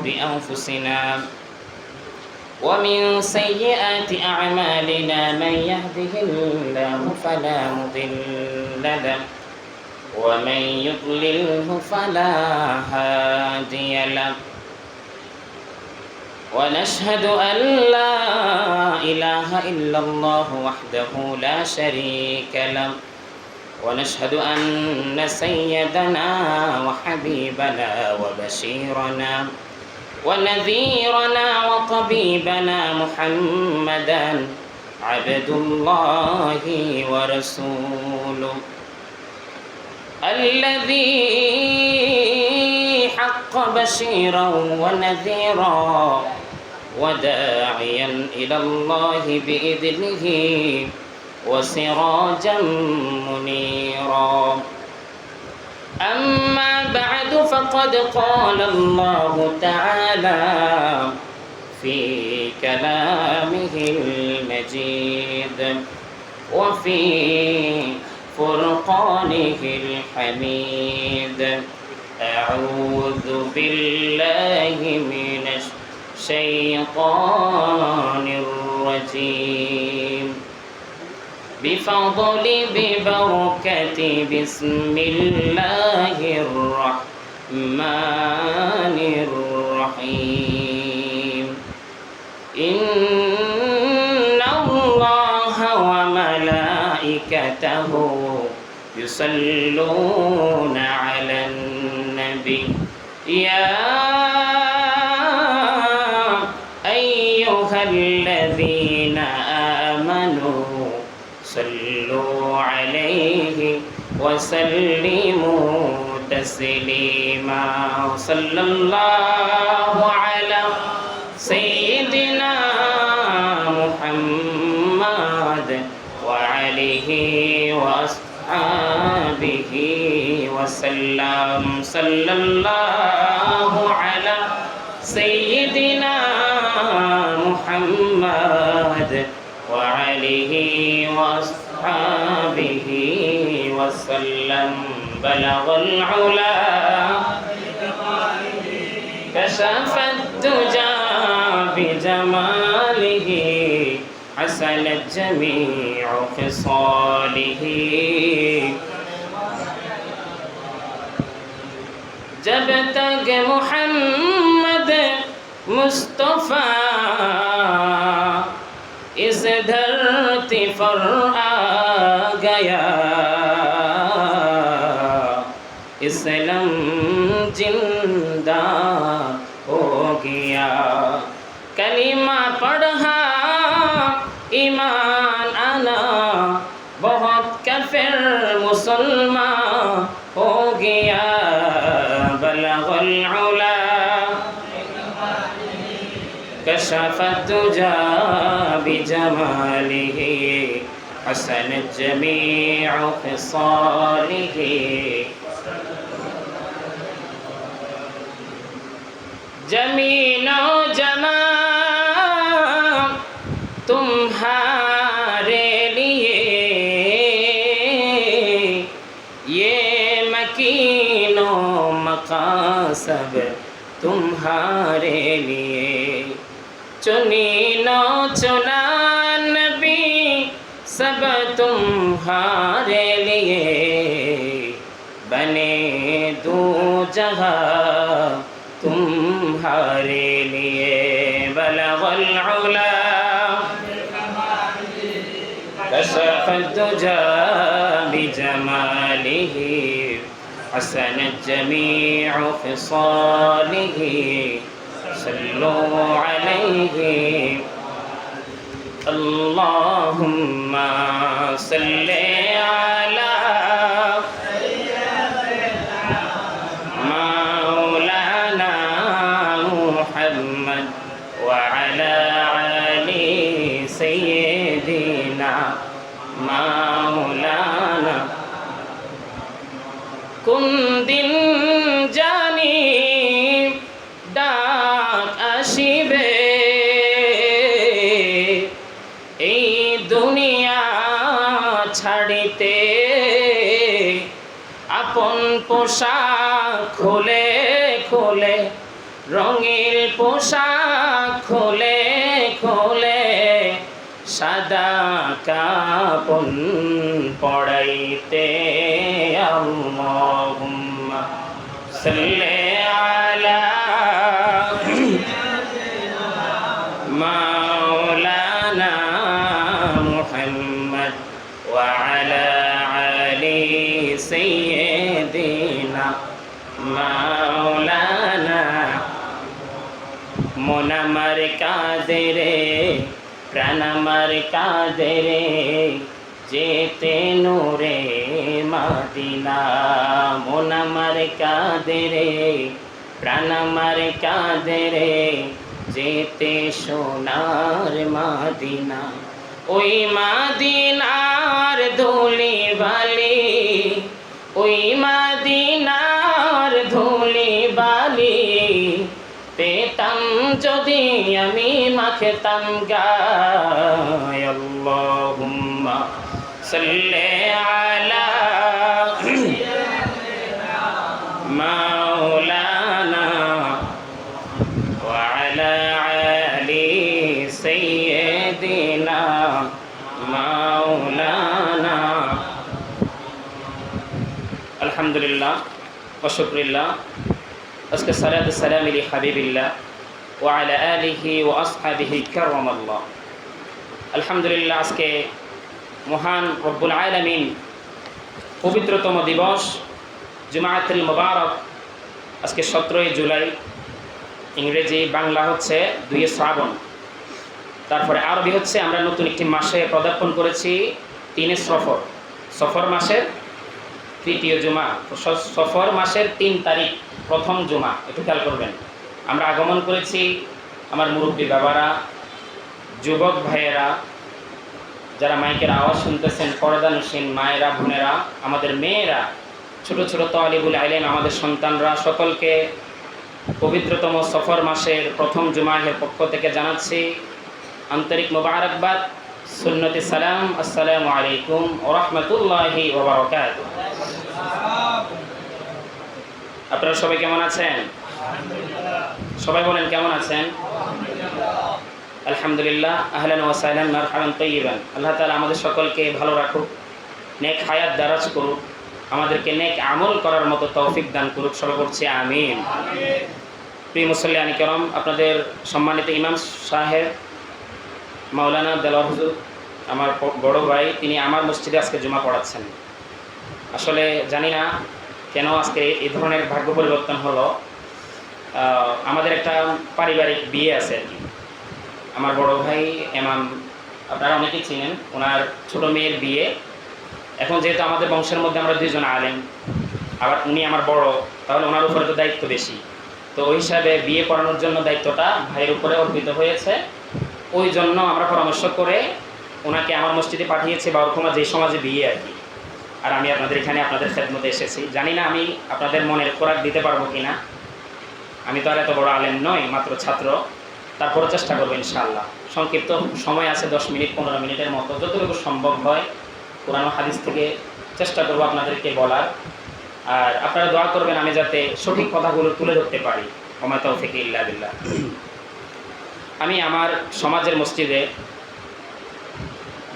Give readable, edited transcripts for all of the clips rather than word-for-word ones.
أنفسنا ومن سيئات أعمالنا من يهده الله فلا مضل له ومن يضلله فلا هادي له ونشهد أن لا إله إلا الله وحده لا شريك له ونشهد أن سيدنا وحبيبنا وبشيرنا ونذيرنا وطبيبنا محمدا عبد الله ورسوله الذي حق بشيرا ونذيرا وداعيا إلى الله بإذنه وسراجا منيرا أما بعد فقد قال الله تعالى في كلامه المجيد وفي فرقانه الحميد أعوذ بالله من الشيطان الرجيم ببركة بسم الله الرحمن الرحيم إن الله وملائكته يصلون على النبي يا أيها الذين آمنوا صلوا عليه وسلموا تسليما صلى الله على سيدنا محمد وعليه وأصحابه وسلم صلى الله على سيدنا محمد وعليه وأصحابه وسلم بلغ العلا كشف الدجى بجماله حسنت جميع خصاله जब तक मोहम्मद मुस्तफ़ा इस धरती पर आ गया इस्लाम जिंदा हो गया कलीमा पढ़ा ईमान आना बहुत काफिर मुसलमान हो गया बलगल उला कशफ الدجى بجماله حسنت جميع خصاله जमीन जमा तुम्हारे लिए ये मकीनो मकासब तुम्हारे लिए चुनी नो चुना नबी सब तुम्हारे लिए बने दो जगह तुम्हारे लिए बलगल उला कशफ الدجى بجماله حسنت جميع خصاله صلوا عليه اللهم صل على محمد وعلى آل سيدنا مولانا কোন দিন জানি ডাক আসিবে এই দুনিয়া ছাড়িতে আপন পোশাক খুলে খুলে রঙিন পোশাক খোলে খোলে সাদা কাপন পড়াইতে আল্লাহুম্মা সাল্লি আলা মাওলানা মুহাম্মদ ওয়া আলা আলি সাইয়্যিদিনা মাওলানা মন আমার কাঁদে রে প্রাণ আমার কাঁদে রে যেতে নূরে মদিনা মন আমার কাঁদে রে প্রাণ আমার কাঁদে রে যেতে সোনার মদিনা ওই মদিনার ধুলি বালি ওই মদিনার ধুলি বালি পেতাম যদি আমি মাখতাম গায় আল্লাহুম্মা সাল্লি আলা মাওলানা ওয়া আলা আলি সাইয়্যিদিনা মাওলানা আলহামদুলিল্লাহ ওয়া শুকরিল্লাহ আজকে সালাতু সালাম আলি হাবিবিল্লাহ ওয়া আলা আলিহি ওয়া আসহাবিহি কারামাল্লাহ। আলহামদুলিল্লাহ, আজকে মহান রব্বুল আলামিন পবিত্রতম দিবস জুমাতুল মুবারক, আজকে 17 জুলাই, ইংরেজি বাংলা হচ্ছে 2 শ্রাবণ, তারপরে আরবি হচ্ছে আমরা নতুন একটি মাসে পদার্পণ করেছি 3 সফর, সফর মাসের 3য় জুমা, সফর মাসের 3 তারিখ প্রথম জুমা, একটু খেয়াল করবেন। আমরা আগমন করেছি আমার মুরব্বী বাবারা, যুবক ভাইয়েরা, যারা মাইকের আওয়াজ শুনতেছেন, পর্দানসীন মায়েরা, বোনেরা, আমাদের মেয়েরা, ছোট ছোট তালিবুল ইলম, আমাদের সন্তানরা, সকলকে পবিত্রতম সফর মাসের প্রথম জুমাহের পক্ষ থেকে জানাচ্ছি আন্তরিক মোবারকবাদ, সুন্নতি সালাম। আসসালামু আলাইকুম ওয়া রাহমাতুল্লাহি ওয়া বারাকাতুহু। আপনারা সবাই কেমন আছেন? সবাই বলেন কেমন আছেন? আলহামদুলিল্লাহ, আহলান ওয়া সাহলান মারহাবান তাইয়িবান। আল্লাহ তাআলা আমাদের সকলকে ভালো রাখুক, নেক হায়াত দারাজ করুক, আমাদেরকে নেক আমল করার মতো তৌফিক দান করুক, সবাই বলছি আমিন। প্রিয় মুসল্লিয়ান কিরাম, আপনাদের সম্মানিত ইমাম সাহেব মাওলানা দেলোয়ার হুজুর, আমার বড় ভাই, তিনি আমার মসজিদে আজকে জুমা পড়াচ্ছেন। আসলে জানি না কেন আজকে এই ধরনের ভাগ্য পরিবর্তন হলো। আমাদের একটা পারিবারিক বিয়ে আছে আর কি। আমার বড় ভাই এমাম, আপনারা অনেকেই চিনেন, ওনার ছোট মেয়ের বিয়ে। এখন যেহেতু আমাদের বংশের মধ্যে আমরা 2 জন আলেম, আবার উনি আমার বড়, তাহলে ওনার উপরে তো দায়িত্ব বেশি। তো ওই হিসাবে বিয়ে পড়ানোর জন্য দায়িত্বটা ভাইয়ের উপরে অর্পিত হয়েছে। ওই জন্য আমরা পরামর্শ করে ওনাকে আমার মসজিদে পাঠিয়েছি, বাউরকুমা যে সমাজে বিয়ে আর কি। আর আমি আপনাদের এখানে আপনাদের খেদমতে এসেছি। জানি না আমি আপনাদের মনের খোরাক দিতে পারবো কি না, আমি তো আর এত বড় আলেম নই, মাত্র ছাত্র, তারপরে চেষ্টা করবো ইনশাআল্লাহ। সংক্ষিপ্ত সময় আছে 10 মিনিট 15 মিনিটের মতো, যতটুকু সম্ভব হয় কোরআন হাদিস থেকে চেষ্টা করবো আপনাদেরকে বলার। আর আপনারা দোয়া করবেন আমি যাতে সঠিক কথাগুলো তুলে ধরতে পারি। ওমা তাওফিক ইল্লা বিল্লাহ। আমি আমার সমাজের মসজিদে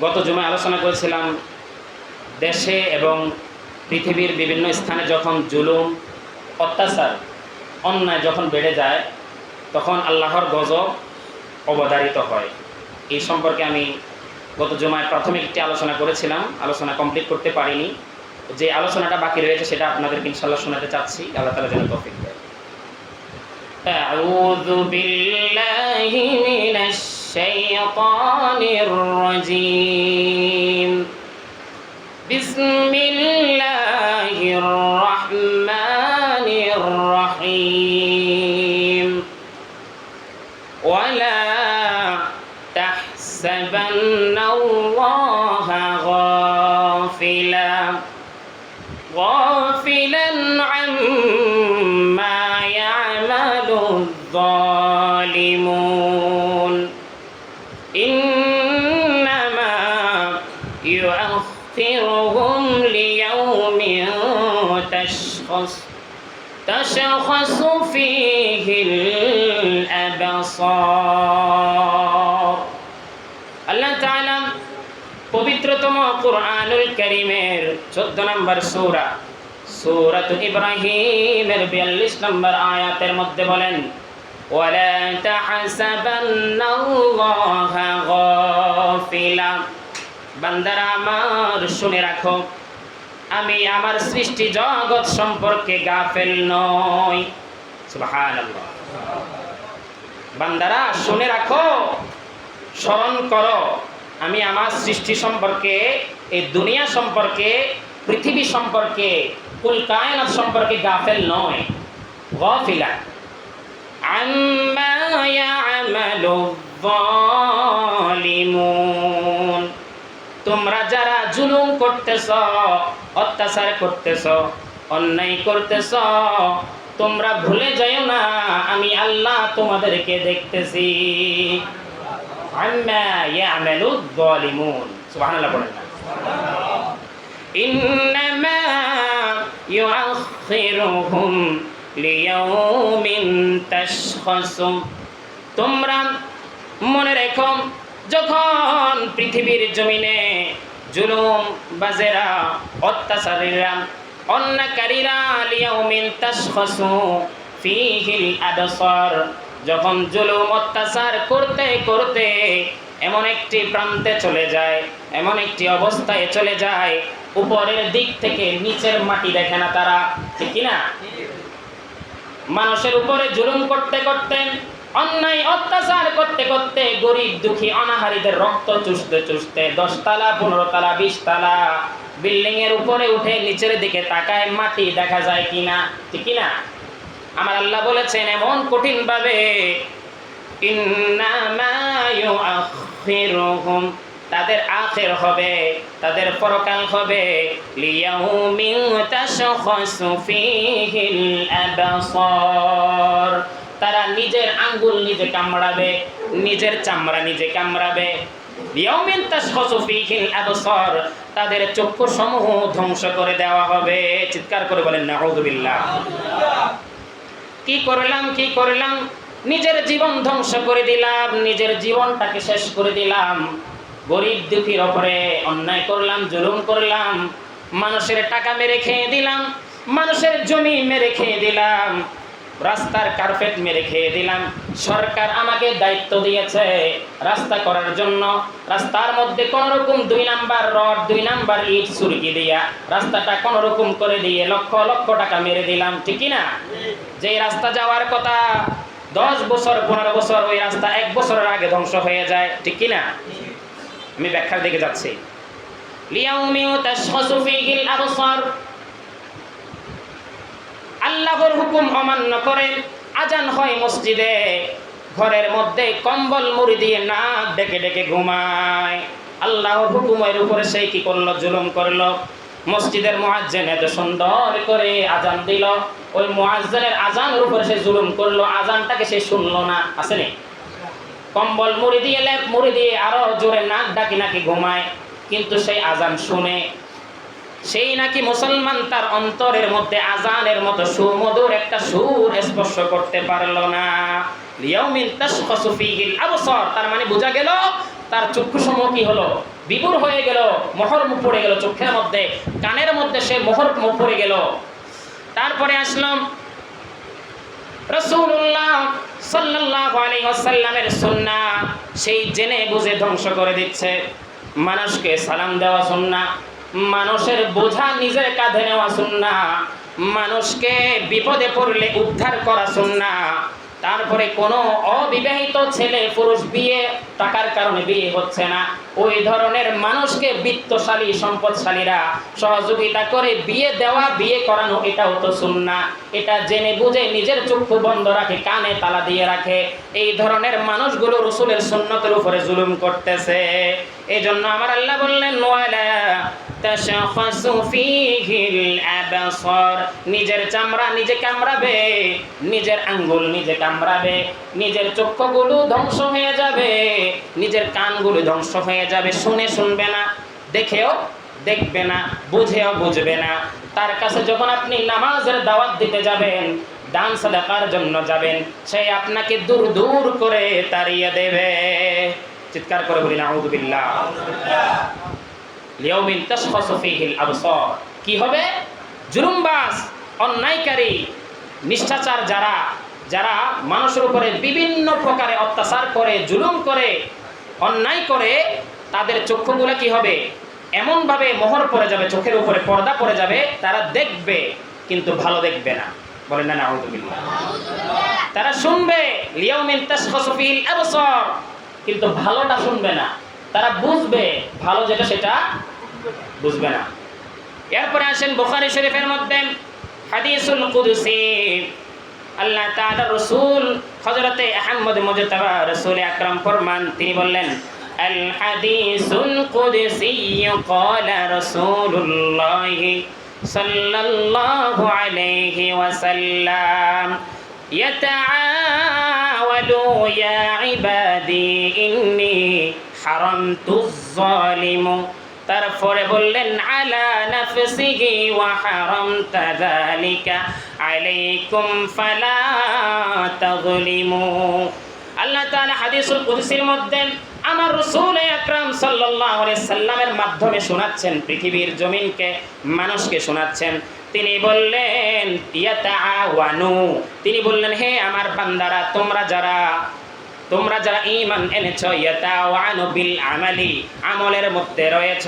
গত জুমায় আলোচনা করেছিলাম, দেশে এবং পৃথিবীর বিভিন্ন স্থানে যখন জুলুম, অত্যাচার, অন্যায় যখন বেড়ে যায়, তখন আল্লাহর গজব অবধারিত হয়। এই সম্পর্কে আমি গত জুমায় প্রাথমিক একটি আলোচনা করেছিলাম, আলোচনা কমপ্লিট করতে পারিনি। যে আলোচনাটা বাকি রয়েছে সেটা আপনাদেরকে ইনশাআল্লাহ শোনাতে চাচ্ছি। আল্লাহ তাআলা যেন তৌফিক দেয়। আউযু বিল্লাহি মিনাশ শাইতানির রাজীম। বিসমিল্লাহির রাহমানির রাহিম। ওয়ালা তাহসাবান্নাল্লাহা গাফিলান আম্মা ইয়া'মালুয যালিমুন। ইন্নামা يؤخرهم ليوم تشخص فيه الأبصار আল্লাহ তাআলা পবিত্রতম কুরআনুল কারীমের 14 নম্বর সূরা সূরাত ইব্রাহিমের 42 নম্বর আয়াতের মধ্যে বলেন ওয়ালা তাহসাবান্নাল্লাহা গাফিলা বান্দারা আমার শুনে রাখো আমি আমার সৃষ্টি জগৎ সম্পর্কে গাফেল নই সুবহানাল্লাহ বান্দারা শুনে রাখো স্মরণ করো আমি আমার সৃষ্টি সম্পর্কে এই দুনিয়া সম্পর্কে পৃথিবী সম্পর্কে কুল কায়নাত সম্পর্কে গাফেল নয় গাফিলা আম্মা ইয়ামালু যালিমুন তোমরা যারা জুলুম করতেছ অত্যাচার করতেছ অন্যায় করতেছ তোমরা ভুলে যাও না আমি আল্লাহ তোমাদেরকে দেখতেছি আম্মা ইয়ামালু যালিমুন সুবহানাল্লাহ বলেন না ইন্নামা ইউআখিরুহুম লিয়াউমিন তাশখাসু তোমরা মনে রেখো যখন পৃথিবীর জমিনে জুলুম বাজেরা অত্যাচারীরা অন্যায়কারীরা লিয়াউমিন তাশখাসু ফীহিল আবসার যখন জুলুম অত্যাচার করতে করতে এমন একটি প্রান্তে চলে যায় এমন একটি অবস্থায় চলে যায় উপরের দিক থেকে নিচের মাটি দেখে না তারা ঠিক কি না মানুষের উপরে জুলুম করতে করতে অন্যায় অত্যাচার করতে করতে গরিব দুঃখী অনাহারীদের রক্ত চুষতে চুষতে 10 তলা 15 তলা 20 তলা বিল্ডিং এর উপরে উঠে নিচের দিকে তাকায় মাটি দেখা যায় কিনা ঠিক কি না আমার আল্লাহ বলেছেন এমন কঠিন ভাবে ইন্নামা ইউআখিরুহুম তাদের আখির হবে তাদের পরকাল হবে লিয়াউমিন তাশখাসু ফীহিল আবসার তারা নিজের আঙ্গুল নিজে কামড়াবে নিজের চামড়া নিজে কামড়াবে লিয়াউমিন তাশখাসু ফীহিল আবসার তাদের চক্ষু সমূহ ধ্বংস করে দেওয়া হবে চিৎকার করে বলেন নাউযুবিল্লাহ কি করলাম নিজের জীবন ধ্বংস করে দিলাম নিজের জীবনটাকে শেষ করে দিলাম গরিব দুঃখীর উপরে অন্যায় করলাম জুলুম করলাম মানুষের টাকা মেরে খেয়ে দিলাম মানুষের জমি মেরে খেয়ে দিলাম রাস্তার কার্পেট মেরে খেয়ে দিলাম সরকার আমাকে দায়িত্ব দিয়েছে রাস্তা করার জন্য রাস্তার মধ্যে কোন রকম 2 নাম্বার রড 2 নাম্বার ইট সুরকি দিয়া রাস্তাটা কোন রকম করে দিয়ে লক্ষ লক্ষ টাকা মেরে দিলাম ঠিক না যে রাস্তা যাওয়ার কথা 10 বছর 15 বছর ওই রাস্তা 1 বছরের আগে ধ্বংস হয়ে যায় ঠিক কি না আমি ব্যাখ্যার দিকে যাচ্ছি লিয়াউমিন তাশখাসু ফীহিল আবসার আল্লাহর হুকুম অমান্য করে আজান হয় মসজিদে ঘরের মধ্যে কম্বল মুড়ি দিয়ে নাক ডেকে ডেকে ঘুমায় আল্লাহর হুকুমের উপরে সেই কি করলো জুলুম করলো মসজিদের মুয়াজ্জিন এত সুন্দর করে আজান দিল ওই মুয়াজ্জিনের আজানের উপরে সে জুলুম করলো আজানটাকে সে শুনলো না আসেনি কম্বল মুড়ি দিয়ে লেপ মুড়ি দিয়ে আরো জোরে নাক ডাকি নাকি ঘুমায় কিন্তু সেই আজান শুনে সেই নাকি মুসলমান তার অন্তরের মধ্যে আজানের মতো সুমধুর একটা সুর স্পর্শ করতে পারলো না লিয়াউমিন তাশখাসু ফীহিল আবসার তার মানে বোঝা গেল তার চক্ষুসমূহ কি হলো বিবুর হয়ে গেল মোহর পড়ে গেল চোখের মধ্যে কানের মধ্যে সে মোহর পড়ে গেল তারপরে আসলাম রাসূলুল্লাহ সাল্লাল্লাহু আলাইহি ওয়াসাল্লামের সুন্নাহ সেই জেনে বুঝে ধ্বংস করে দিচ্ছে মানুষকে সালাম দেওয়া সুন্নাহ মানুষের বোঝা নিজের কাঁধে নেওয়া সুন্নাহ মানুষকে বিপদে পড়লে উদ্ধার করা সুন্নাহ তারপরে কোনো অবিবাহিত ছেলে পুরুষ বিয়ে টাকার কারণে বিয়ে হচ্ছে না ওই ধরনের মানুষকে বিত্তশালী সম্পদশালীরা সহযোগিতা করে বিয়ে দেওয়া বিয়ে করানো এটাও তো সুন্নাহ এটা জেনে বুঝে নিজের চক্ষু বন্ধ রাখে কানে তালা দিয়ে রাখে এই ধরনের মানুষগুলো রাসূলের সুন্নতের উপরে জুলুম করতেছে এজন্য আমার আল্লাহ বললেন ওয়ালা তাশখাসু ফীহিল আবসার নিজের চামড়া নিজে কামড়াবে নিজের আঙ্গুল নিজে কামড়াবে নিজের চক্ষুগুলো ধ্বংস হয়ে যাবে নিজের কানগুলো ধ্বংস হয়ে যাবে শুনে শুনবে না দেখেও দেখবে না বুঝেও বুঝবে না তার কাছে যখন আপনি নামাজের দাওয়াত দিতে যাবেন, দান সাদাকার জন্য যাবেন, সে আপনাকে দূর দূর করে তাড়িয়ে দেবে। চিৎকার করে বলি নাউযু বিল্লাহ। লিয়াউমিন তাশখাসু ফীহিল আবসার। কি হবে? জুলুমবাজ, অন্যায়কারী, মিথ্যাচার যারা মানুষের উপরে বিভিন্ন প্রকারে অত্যাচার করে, জুলুম করে, অন্যায় করে, তাদের চক্ষুগুলো কি হবে? এমনভাবে মোহর পড়ে যাবে, চোখের উপরে পর্দা পড়ে যাবে, তারা দেখবে কিন্তু ভালো দেখবে না। বলেন না নাউযু বিল্লাহ। তারা শুনবে লিয়াউমিন তাশখাসু ফীহিল আবসার, কিন্তু ভালোটা শুনবে না। তারা বুঝবে ভালো যেটা সেটা বুঝবে না। এরপরে আসেন বুখারী শরীফের মধ্যে হাদিসুল কুদসি। আল্লাহ তাআলা রাসূল হযরতে আহমদ মুজতাবা রাসূল আকরাম ফরমান, তিনি বললেন, আল হাদিসুল কুদসি ক্বালা রাসূলুল্লাহ সাল্লাল্লাহু আলাইহি ওয়াসাল্লাম, ইয়াতাআওয়ালু ইয়া ইবাদি ইন্নী হারামতুজ যালিমু। তারপরে বললেন, আলা নাফসিহি ওয়া হারামতা যালিকা আলাইকুম ফালা তাযলিমু। আল্লাহ তাআলা হাদিসুল কুদসির মধ্যে আমার রাসূল আকরাম সাল্লাল্লাহু আলাইহি সাল্লামের মাধ্যমে শোনাচ্ছেন, পৃথিবীর জমিনকে, মানুষকে শোনাচ্ছেন। তিনি বললেন ইয়াতাআওয়ানু, তিনি বললেন, হে আমার বান্দারা, তোমরা যারা ঈমান এনেছো, ইয়াতাওয়ানু বিল আমালি, আমলের মধ্যে রয়েছ।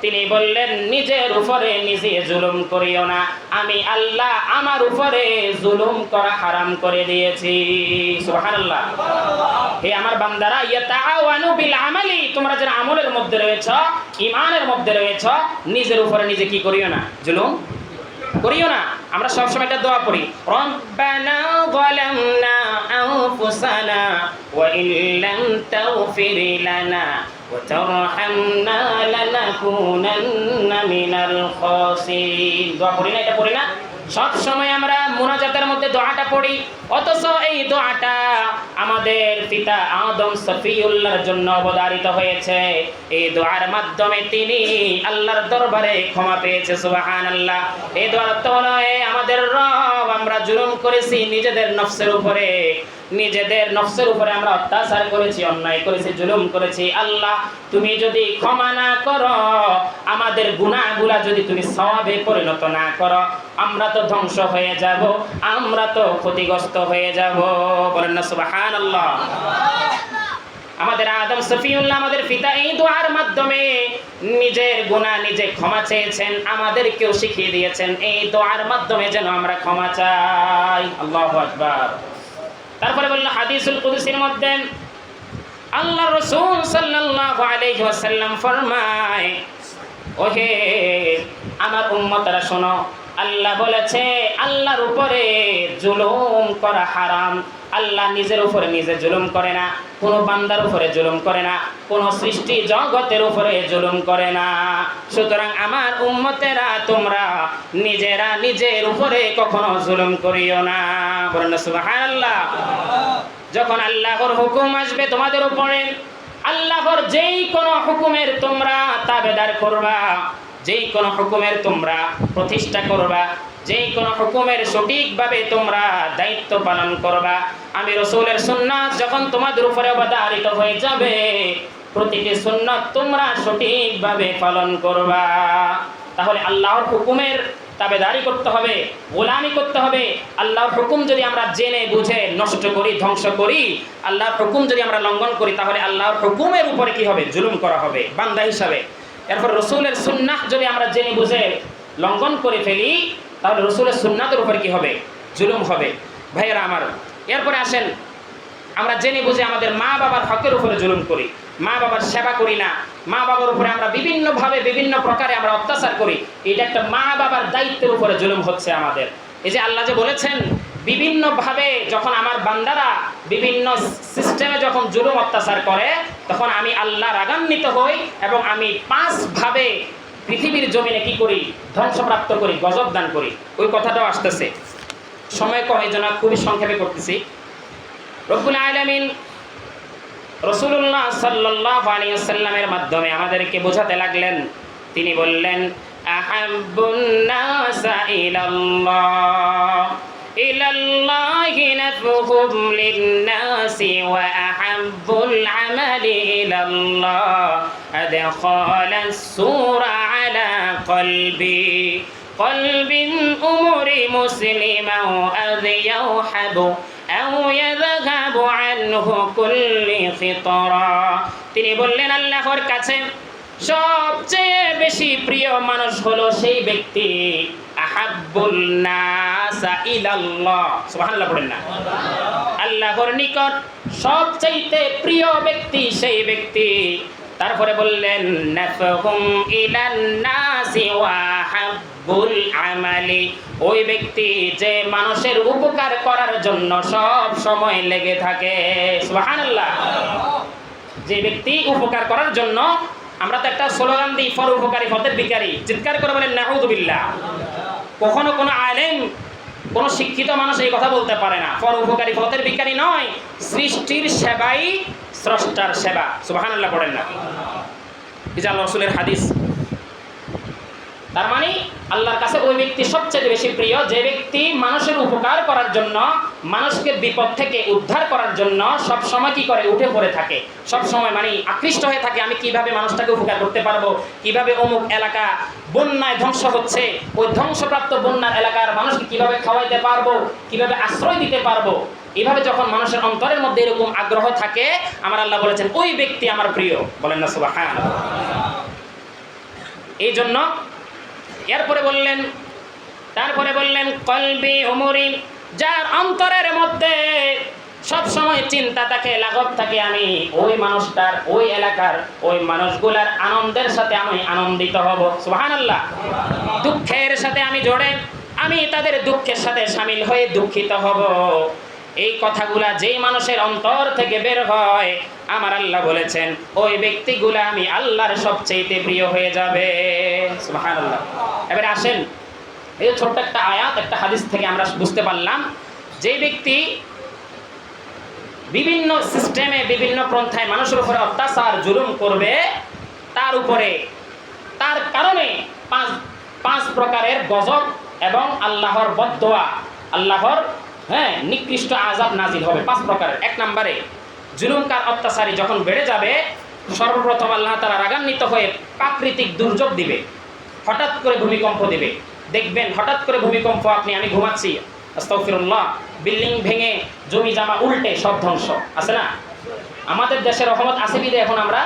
তিনি বললেন, নিজের উপরে নিজে জুলুম করিও না, আমি আল্লাহ আমার উপরে জুলুম করা হারাম করে দিয়েছি। সুবহানাল্লাহ। হে আমার বান্দারা, ইয়াতাওয়ানু বিল আমালি, তোমরা যারা আমলের মধ্যে রয়েছ, ঈমানের মধ্যে রয়েছ, নিজের উপরে নিজে কি করিও না? জুলুম করিও না। আমরা সব সময় একটা দোয়া পড়ি, রব্বানা যালামনা আনফুসানা ওয়া ইল্লাম তাগফির লানা ওয়া তারহামনা লানাকুনান্না মিনাল খাসিরিন। দোয়া পড়ি না? এটা পড়ি না? সব সময় আমরা মুনাজাতের মধ্যে দোয়াটা পড়ি, অথচ এই দোয়াটা আমাদের পিতা আদম সফিউল্লাহর জন্য অবধারিত হয়েছে। এই দোয়ার মাধ্যমে তিনি আল্লাহর দরবারে ক্ষমা পেয়েছে। সুবহানাল্লাহ। এই দোয়ার অর্থ হলো, আমাদের রব, আমরা জুলুম করেছি নিজেদের নফসের উপরে আমরা অত্যাচার করেছি, অন্যায় করেছি, জুলুম করেছি। আল্লাহ, তুমি যদি ক্ষমা না করো, আমাদের গুনাহগুলা যদি তুমি সওয়াবে পরিণত না করো, আমরা তো ধ্বংস হয়ে যাব, আমরা তো ক্ষতিগ্রস্ত হয়ে যাব। বলেন না সুবহানাল্লাহ। আমাদের আদম সফিউল্লাহ, আমাদের পিতা, এই দোয়ার মাধ্যমে নিজের গুনাহ নিজে ক্ষমা চেয়েছেন, আমাদেরকেও শিখিয়ে দিয়েছেন এই দোয়ার মাধ্যমে যেন আমরা ক্ষমা চাই। আল্লাহু আকবার। তারপরে বলল হাদিসুল কুদসির মধ্যে আল্লাহ রাসূল সাল্লাল্লাহু আলাইহি ওয়াসাল্লাম ফরমায়, ওহে আমার উম্মতরা শোনো, আল্লাহ বলেছে আল্লাহর উপরে জুলুম করা হারাম। আল্লাহ নিজের উপরে নিজে জুলুম করে না, কোনো বান্দার উপরে জুলুম করে না, কোনো সৃষ্টি জগতের উপরে জুলুম করে না। সুতরাং আমার উম্মতেরা, তোমরা নিজেরা নিজের উপরে কখনো জুলুম করিও না। বলেন না সুবহানাল্লাহ। যখন আল্লাহর হুকুম আসবে তোমাদের উপরে, আল্লাহর যেই কোনো হুকুমের তোমরা তাবেদার করবা, যেই কোনো হুকুমের তোমরা প্রতিষ্ঠা করবা, যেই কোনো হুকুমের সঠিকভাবে তোমরা দায়িত্ব পালন করবা, আমি রাসূলের সুন্নাত যখন তোমাদের উপরে অবধারিত হয়ে যাবে, প্রতিটি সুন্নাত তোমরা সঠিকভাবে পালন করবা। তাহলে আল্লাহর হুকুমের তাবেদারি করতে হবে, গোলামি করতে হবে। আল্লাহর হুকুম যদি আমরা জেনে বুঝে নষ্ট করি, ধ্বংস করি, আল্লাহর হুকুম যদি আমরা লঙ্ঘন করি, তাহলে আল্লাহর হুকুমের উপরে কি হবে? জুলুম করা হবে বান্দা হিসাবে। এরপর রাসূলের সুন্নাহ যদি আমরা জেনে বুঝে লঙ্ঘন করে ফেলি, তাহলে রাসূলের সুন্নাতের উপরে কি হবে? জুলুম হবে। ভাইয়েরা আমার, এরপরে আসেন, আমরা জেনে বুঝে আমাদের মা বাবার হকের উপরে জুলুম করি, মা বাবার সেবা করি না, মা বাবার উপরে আমরা বিভিন্নভাবে বিভিন্ন প্রকারে আমরা অত্যাচার করি। এটা একটা মা বাবার দায়িত্বের উপরে জুলুম হচ্ছে আমাদের। এই যে আল্লাহ যে বলেছেন, বিভিন্নভাবে যখন আমার বান্দারা বিভিন্ন সিস্টেমে যখন জুলুম অত্যাচার করে, তখন আমি আল্লাহ রাগান্বিত হই এবং আমি 5 ভাবে পৃথিবীর জমিনে কি করি? ধ্বংসপ্রাপ্ত করি, গজব দান করি। ওই কথাটাও আসতেছে, সময় কম, এই জন্য খুবই সংক্ষেপে করতেছি। রব্বুল আলামিন রাসূলুল্লাহ সাল্লাল্লাহু আলাইহি ওয়াসাল্লামের মাধ্যমে আমাদেরকে বোঝাতে লাগলেন। তিনি বললেন, আহাব্বুন নাস ইলাল্লাহ ইলাল্লাহি নাফহুম লিন-নাসি ওয়া আহাব্বুল আমালি ইলাল্লাহ আদখালাস সূরা আলা কলবি কলবিন উমরি মুসলিমান আয ইয়াহাবু আও ইয়াযহাবু আনহু কুল্লি ফিতরা। তিনি বললেন আল্লাহর কাছে সবচেয়ে বেশি প্রিয় মানুষ হলো সেই ব্যক্তি আহাব্বুন নাস ইলাল্লাহ, সুবহানাল্লাহ পড়েন না। আল্লাহর নিকট সবচেয়ে প্রিয় ব্যক্তি সেই ব্যক্তি। তারপরে বললেন নাফহুম ইলান নাসি ওয়া হাব্বুল আমালি, ওই ব্যক্তি যে মানুষের উপকার করার জন্য সব সময় লেগে থাকে। সুবহানাল্লাহ। যে ব্যক্তি উপকার করার জন্য, আমরা তো একটা স্লোগান দিই ফর উপকারী ফতের ভিখারি, চিৎকার করে বলেন নাউযুবিল্লাহ। কখনো কোনো আলেম, কোনো শিক্ষিত মানুষ এই কথা বলতে পারে না ফর উপকারী ফতের ভিখারি নয়, সৃষ্টির সেবাই স্রষ্টার সেবা। সুবহানাল্লাহ পড়েন না। এই যে আল্লাহ রাসূলের হাদিস। তার মানে আল্লাহর কাছে ওই ব্যক্তি সবচেয়ে বেশি প্রিয় যে ব্যক্তি মানুষের উপকার করার জন্য, মানুষকে বিপদ থেকে উদ্ধার করার জন্য সব সময় কি করে, উঠে পড়ে থাকে। সব সময় মানে আকৃষ্ট হয়ে থাকে, আমি কিভাবে মানুষটাকে উপকার করতে পারবো, কিভাবে অমুক এলাকা বন্যায় ধ্বংস হচ্ছে, ওই ধ্বংসপ্রাপ্ত বন্যার এলাকার মানুষকে কিভাবে খাওয়াইতে পারবো, কিভাবে আশ্রয় দিতে পারবো। এভাবে যখন মানুষের অন্তরের মধ্যে এরকম আগ্রহ থাকে, আমার আল্লাহ বলেছেন ওই ব্যক্তি আমার প্রিয়। বলেন না সুবহানাল্লাহ। এই জন্য এরপরে বললেন, তারপরে বললেন কলবি উমরি, যার অন্তরের মধ্যে সব সময় চিন্তা থাকে, লাঘব থাকে, আমি ওই মানুষটার, ওই এলাকার, ওই মানুষগুলার আনন্দের সাথে আমি আনন্দিত হব। সুবহানাল্লাহ। দুঃখের সাথে আমি জড়ে, আমি তাদের দুঃখের সাথে শামিল হয়ে দুঃখিত হব। এই কথাগুলা যেই মানুষের অন্তর থেকে বের হয়, আমার আল্লাহ বলেছেন ওই ব্যক্তিগুলা আমি আল্লাহর সবচেয়ে প্রিয় হয়ে যাবে। সুবহানাল্লাহ। এবারে আসেন, এই ছোট্ট একটা আয়াত, একটা হাদিস থেকে আমরা বুঝতে পারলাম যে ব্যক্তি বিভিন্ন সিস্টেমে, বিভিন্ন পন্থায় মানুষের উপরে অত্যাচার জুলুম করবে, তার উপরে, তার কারণে পাঁচ প্রকারের গজব এবং আল্লাহর বদদোয়া, আল্লাহর নিকৃষ্ট আযাব নাজিল হবে 5 প্রকারের। 1 নম্বরে, জুলুমকার অত্যাচারী যখন বেড়ে যাবে, সর্বপ্রথম আল্লাহ তাআলা রাগান্বিত হয়ে প্রাকৃতিক দুর্যোগ দিবে। হঠাৎ করে ভূমিকম্প দিবে। দেখবেন হঠাৎ করে ভূমিকম্প, আমি ঘুমাচ্ছি, আস্তাগফিরুল্লাহ, বিল্ডিং ভেঙে জমি জামা উল্টে সব ধ্বংস। আছে না? আমাদের দেশের রহমত আছে বিদে এখন আমরা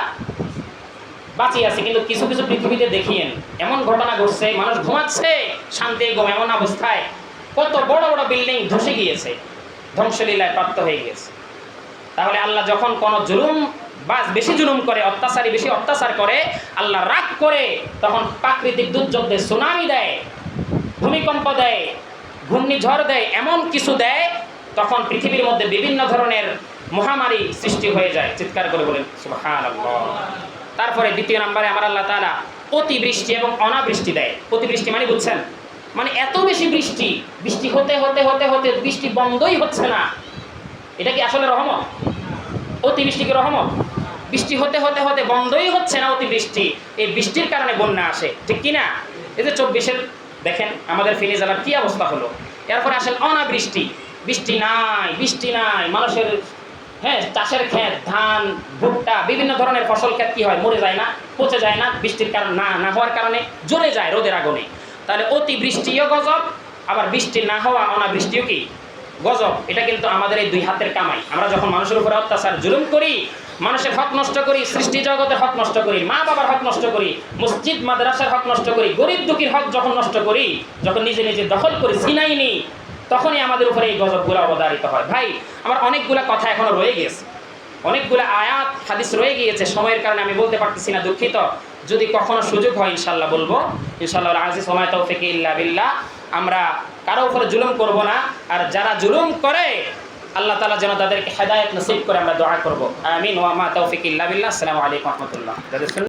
বাঁচিয়ে আছি, কিন্তু কিছু কিছু পৃথিবীতে দেখিয়েন এমন ঘটনা ঘটছে, মানুষ ঘুমাচ্ছে শান্তি ঘুম, এমন অবস্থায় কত বড় বড় বিল্ডিং ধসে গিয়েছে, ধ্বংসলীলায় প্রাপ্ত হয়ে গেছে। তাহলে আল্লাহ যখন কোনো জুলুম বা বেশি জুলুম করে, অত্যাচারী বেশি অত্যাচার করে, আল্লাহ রাগ করে তখন প্রাকৃতিক দুর্যোগ দেয়, সুনামি দেয়, ভূমিকম্প দেয়, ঘূর্ণিঝড় দেয়, এমন কিছু দেয়, তখন পৃথিবীর মধ্যে বিভিন্ন ধরনের মহামারী সৃষ্টি হয়ে যায়। চিৎকার করে বলেন সুবহানাল্লাহ। তারপরে দ্বিতীয় নম্বরে আমার আল্লাহ তাআলা অতিবৃষ্টি এবং অনাবৃষ্টি দেয়। অতিবৃষ্টি মানে বুঝছেন, মানে এত বেশি বৃষ্টি, বৃষ্টি হতে হতে হতে হতে বৃষ্টি বন্ধই হচ্ছে না। এটা কি আসলে রহমত? অতিবৃষ্টি কি রহমত? বৃষ্টি হতে হতে হতে বন্ধই হচ্ছে না অতিবৃষ্টি, এই বৃষ্টির কারণে বন্যা আসে, ঠিক কিনা? এই যে 24-এর দেখেন আমাদের ফেনী জেলার কি অবস্থা হলো। এরপরে আসেন অনাবৃষ্টি, বৃষ্টি নাই, বৃষ্টি নাই, মানুষের চাষের ক্ষেত, ধান, ভুট্টা, বিভিন্ন ধরনের ফসল ক্ষেত কি হয়, মরে যায় না, পচে যায় না, বৃষ্টির কারণ না হওয়ার কারণে জ্বলে যায় রোদের আগুনে। তাহলে অতিবৃষ্টিও গজব, আবার বৃষ্টি না হওয়া, অনাবৃষ্টিও কি গজব। এটা কিন্তু আমাদের এই 2 হাতের কামাই। আমরা যখন মানুষের উপরে অত্যাচার জুলুম করি, মানুষের হক নষ্ট করি, সৃষ্টি জগতের হক নষ্ট করি, মা বাবার হক নষ্ট করি, মসজিদ মাদ্রাসার হক নষ্ট করি, গরিব দুঃখীর হক যখন নষ্ট করি, যখন নিজে নিজে দখল করি, ছিনাই নি, তখনই আমাদের উপরে এই গজবগুলো অবধারিত হয়। ভাই, আমার অনেকগুলা কথা এখনো রয়ে গেছে, অনেকগুলো আয়াত হাদিস রয়ে গিয়েছে, সময়ের কারণে আমি বলতে পারতেছি না, দুঃখিত। যদি কখনো সুযোগ হয় ইনশাল্লাহ বলবো। ইনশাআল্লাহ আজিজ ওয়া মা তাওফীক ইল্লা বিল্লাহ। আমরা কারো উপরে জুলুম করব না, আর যারা জুলুম করে আল্লাহ তাআলা যেন তাদেরকে হেদায়েত নসিব করে, আমরা দোয়া করব। আমিন। ওয়া মা তাওফীক ইল্লা বিল্লাহ। আসসালামু আলাইকুম ওয়া রাহমাতুল্লাহ।